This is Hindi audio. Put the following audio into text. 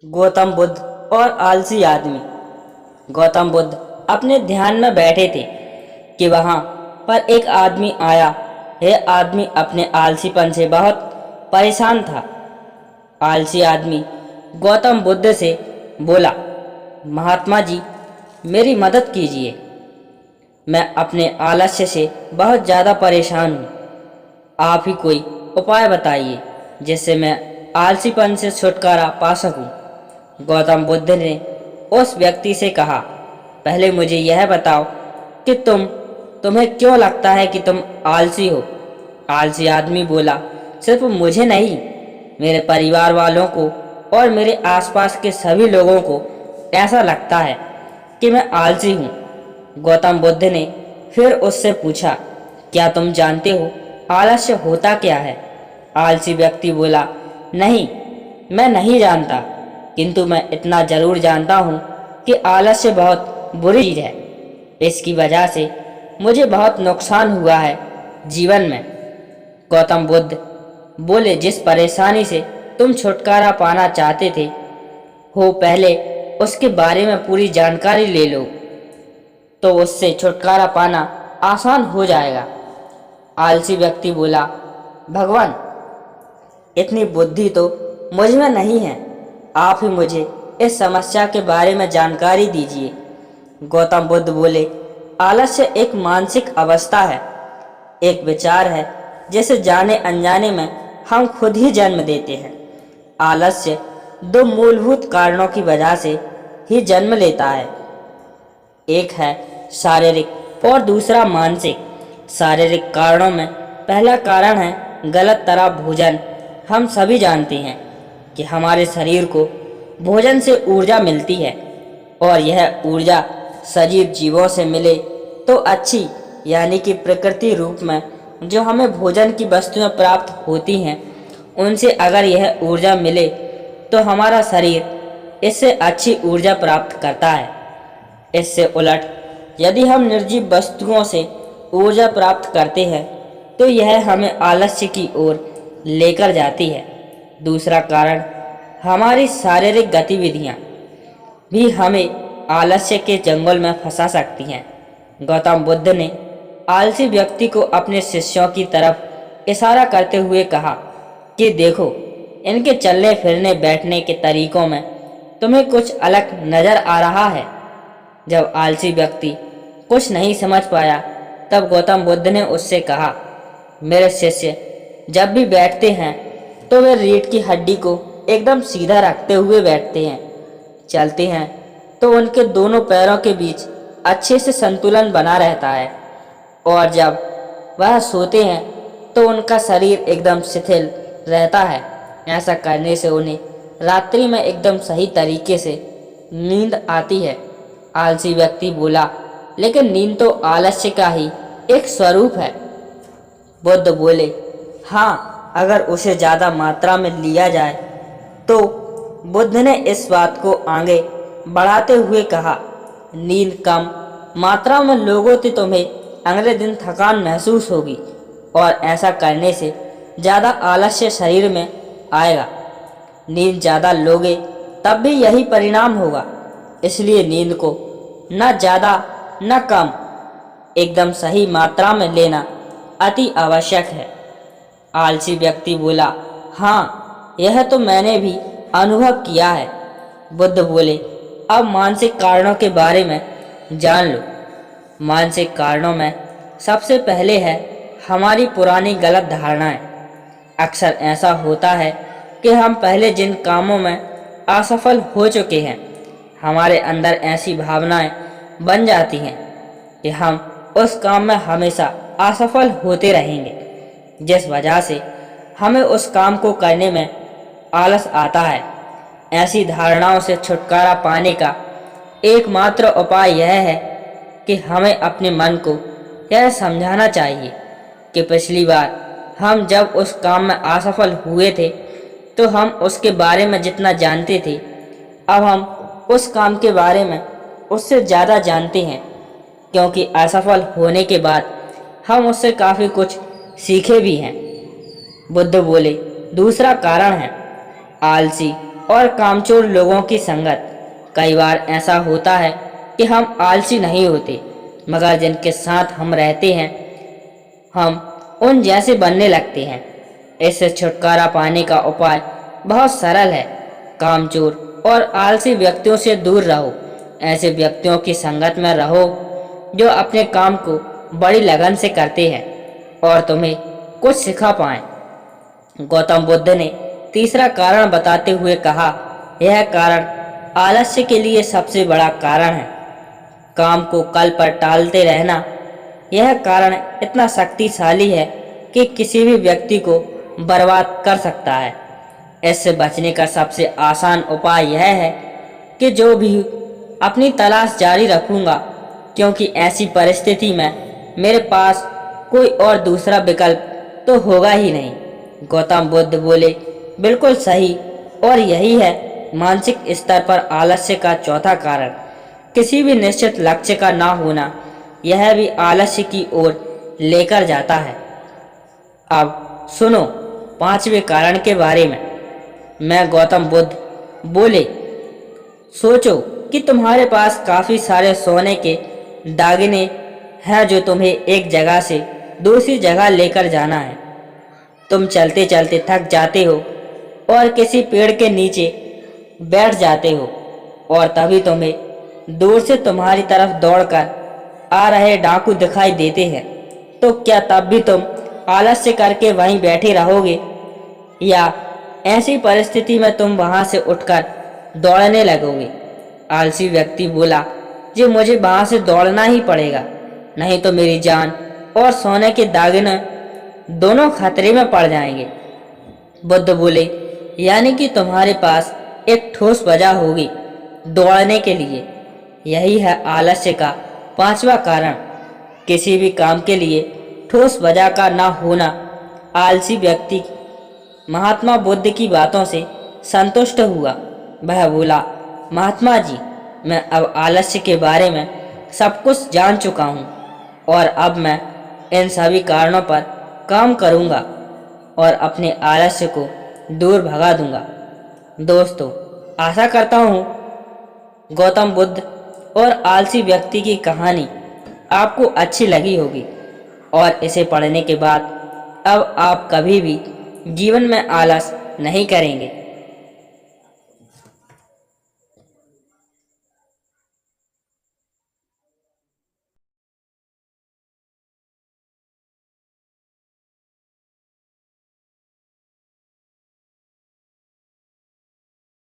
गौतम बुद्ध और आलसी आदमी। गौतम बुद्ध अपने ध्यान में बैठे थे कि वहां पर एक आदमी आया। यह आदमी अपने आलसीपन से बहुत परेशान था। आलसी आदमी गौतम बुद्ध से बोला, महात्मा जी, मेरी मदद कीजिए। मैं अपने आलस्य से बहुत ज़्यादा परेशान हूँ। आप ही कोई उपाय बताइए जिससे मैं आलसीपन से छुटकारा पा सकूं। गौतम बुद्ध ने उस व्यक्ति से कहा, पहले मुझे यह बताओ कि तुम्हें क्यों लगता है कि तुम आलसी हो। आलसी आदमी बोला, सिर्फ मुझे नहीं, मेरे परिवार वालों को और मेरे आसपास के सभी लोगों को ऐसा लगता है कि मैं आलसी हूँ। गौतम बुद्ध ने फिर उससे पूछा, क्या तुम जानते हो आलस्य होता क्या है। आलसी व्यक्ति बोला, नहीं, मैं नहीं जानता, किंतु मैं इतना जरूर जानता हूँ कि आलस्य बहुत बुरी चीज है। इसकी वजह से मुझे बहुत नुकसान हुआ है जीवन में। गौतम बुद्ध बोले, जिस परेशानी से तुम छुटकारा पाना चाहते थे हो, पहले उसके बारे में पूरी जानकारी ले लो, तो उससे छुटकारा पाना आसान हो जाएगा। आलसी व्यक्ति बोला, भगवान, इतनी बुद्धि तो मुझ में नहीं है, आप ही मुझे इस समस्या के बारे में जानकारी दीजिए। गौतम बुद्ध बोले, आलस्य एक मानसिक अवस्था है, एक विचार है जिसे जाने अनजाने में हम खुद ही जन्म देते हैं। आलस्य दो मूलभूत कारणों की वजह से ही जन्म लेता है, एक है शारीरिक और दूसरा मानसिक। शारीरिक कारणों में पहला कारण है गलत तरह भोजन। हम सभी जानते हैं कि हमारे शरीर को भोजन से ऊर्जा मिलती है और यह ऊर्जा सजीव जीवों से मिले तो अच्छी, यानी कि प्रकृति रूप में जो हमें भोजन की वस्तुएं प्राप्त होती हैं, उनसे अगर यह ऊर्जा मिले तो हमारा शरीर इससे अच्छी ऊर्जा प्राप्त करता है। इससे उलट यदि हम निर्जीव वस्तुओं से ऊर्जा प्राप्त करते हैं तो यह हमें आलस्य की ओर लेकर जाती है। दूसरा कारण, हमारी शारीरिक गतिविधियां भी हमें आलस्य के जंगल में फंसा सकती हैं। गौतम बुद्ध ने आलसी व्यक्ति को अपने शिष्यों की तरफ इशारा करते हुए कहा कि देखो, इनके चलने फिरने बैठने के तरीकों में तुम्हें कुछ अलग नजर आ रहा है। जब आलसी व्यक्ति कुछ नहीं समझ पाया तब गौतम बुद्ध ने उससे कहा, मेरे शिष्य जब भी बैठते हैं तो वे रीढ़ की हड्डी को एकदम सीधा रखते हुए बैठते हैं। चलते हैं तो उनके दोनों पैरों के बीच अच्छे से संतुलन बना रहता है, और जब वह सोते हैं तो उनका शरीर एकदम शिथिल रहता है। ऐसा करने से उन्हें रात्रि में एकदम सही तरीके से नींद आती है। आलसी व्यक्ति बोला, लेकिन नींद तो आलस्य का ही एक स्वरूप है। बुद्ध बोले, हाँ, अगर उसे ज़्यादा मात्रा में लिया जाए तो। बुद्ध ने इस बात को आगे बढ़ाते हुए कहा, नींद कम मात्रा में लोगों से तुम्हें अगले दिन थकान महसूस होगी, और ऐसा करने से ज़्यादा आलस्य शरीर में आएगा। नींद ज़्यादा लोगे तब भी यही परिणाम होगा। इसलिए नींद को न ज़्यादा न कम, एकदम सही मात्रा में लेना अति आवश्यक है। आलसी व्यक्ति बोला, हाँ, यह तो मैंने भी अनुभव किया है। बुद्ध बोले, अब मानसिक कारणों के बारे में जान लो। मानसिक कारणों में सबसे पहले है हमारी पुरानी गलत धारणाएं। अक्सर ऐसा होता है कि हम पहले जिन कामों में असफल हो चुके हैं, हमारे अंदर ऐसी भावनाएं बन जाती हैं कि हम उस काम में हमेशा असफल होते रहेंगे, जिस वजह से हमें उस काम को करने में आलस आता है। ऐसी धारणाओं से छुटकारा पाने का एकमात्र उपाय यह है कि हमें अपने मन को यह समझाना चाहिए कि पिछली बार हम जब उस काम में असफल हुए थे तो हम उसके बारे में जितना जानते थे, अब हम उस काम के बारे में उससे ज़्यादा जानते हैं, क्योंकि असफल होने के बाद हम उससे काफ़ी कुछ सीखे भी हैं। बुद्ध बोले, दूसरा कारण है आलसी और कामचोर लोगों की संगत। कई बार ऐसा होता है कि हम आलसी नहीं होते, मगर जिनके साथ हम रहते हैं हम उन जैसे बनने लगते हैं। इससे छुटकारा पाने का उपाय बहुत सरल है। कामचोर और आलसी व्यक्तियों से दूर रहो। ऐसे व्यक्तियों की संगत में रहो जो अपने काम को बड़ी लगन से करते हैं और तुम्हें कुछ सिखा पाएं। गौतम बुद्ध ने तीसरा कारण बताते हुए कहा, यह कारण आलस्य के लिए सबसे बड़ा कारण है। काम को कल पर टालते रहना। यह कारण इतना शक्तिशाली है कि किसी भी व्यक्ति को बर्बाद कर सकता है। इससे बचने का सबसे आसान उपाय यह है कि जो भी अपनी तलाश जारी रखूंगा, क्योंकि ऐसी परिस्थिति में मेरे पास कोई और दूसरा विकल्प तो होगा ही नहीं। गौतम बुद्ध बोले, बिल्कुल सही, और यही है मानसिक स्तर पर आलस्य का चौथा कारण, किसी भी निश्चित लक्ष्य का ना होना। यह भी आलस्य की ओर लेकर जाता है। अब सुनो पांचवें कारण के बारे में। मैं गौतम बुद्ध बोले, सोचो कि तुम्हारे पास काफी सारे सोने के दागिने हैं जो तुम्हें एक जगह से दूसरी जगह लेकर जाना है। तुम चलते चलते थक जाते हो और किसी पेड़ के नीचे बैठ जाते हो और तभी तुम्हें दूर से तुम्हारी तरफ दौड़कर आ रहे डाकू दिखाई देते हैं। तो क्या तब भी तुम आलस्य करके वहीं बैठे रहोगे, या ऐसी परिस्थिति में तुम वहां से उठकर दौड़ने लगोगे? आलसी व्यक्ति बोला, जी मुझे वहां से दौड़ना ही पड़ेगा, नहीं तो मेरी जान और सोने के दागिने दोनों खतरे में पड़ जाएंगे। बुद्ध बोले, यानी कि तुम्हारे पास एक ठोस वजह होगी दौड़ने के लिए। यही है आलस्य का पांचवा कारण, किसी भी काम के लिए ठोस वजह का ना होना। आलसी व्यक्ति महात्मा बुद्ध की बातों से संतुष्ट हुआ। वह बोला, महात्मा जी, मैं अब आलस्य के बारे में सब कुछ जान चुका हूँ और अब मैं इन सभी कारणों पर काम करूँगा और अपने आलस्य को दूर भगा दूंगा। दोस्तों, आशा करता हूँ गौतम बुद्ध और आलसी व्यक्ति की कहानी आपको अच्छी लगी होगी और इसे पढ़ने के बाद अब आप कभी भी जीवन में आलस नहीं करेंगे।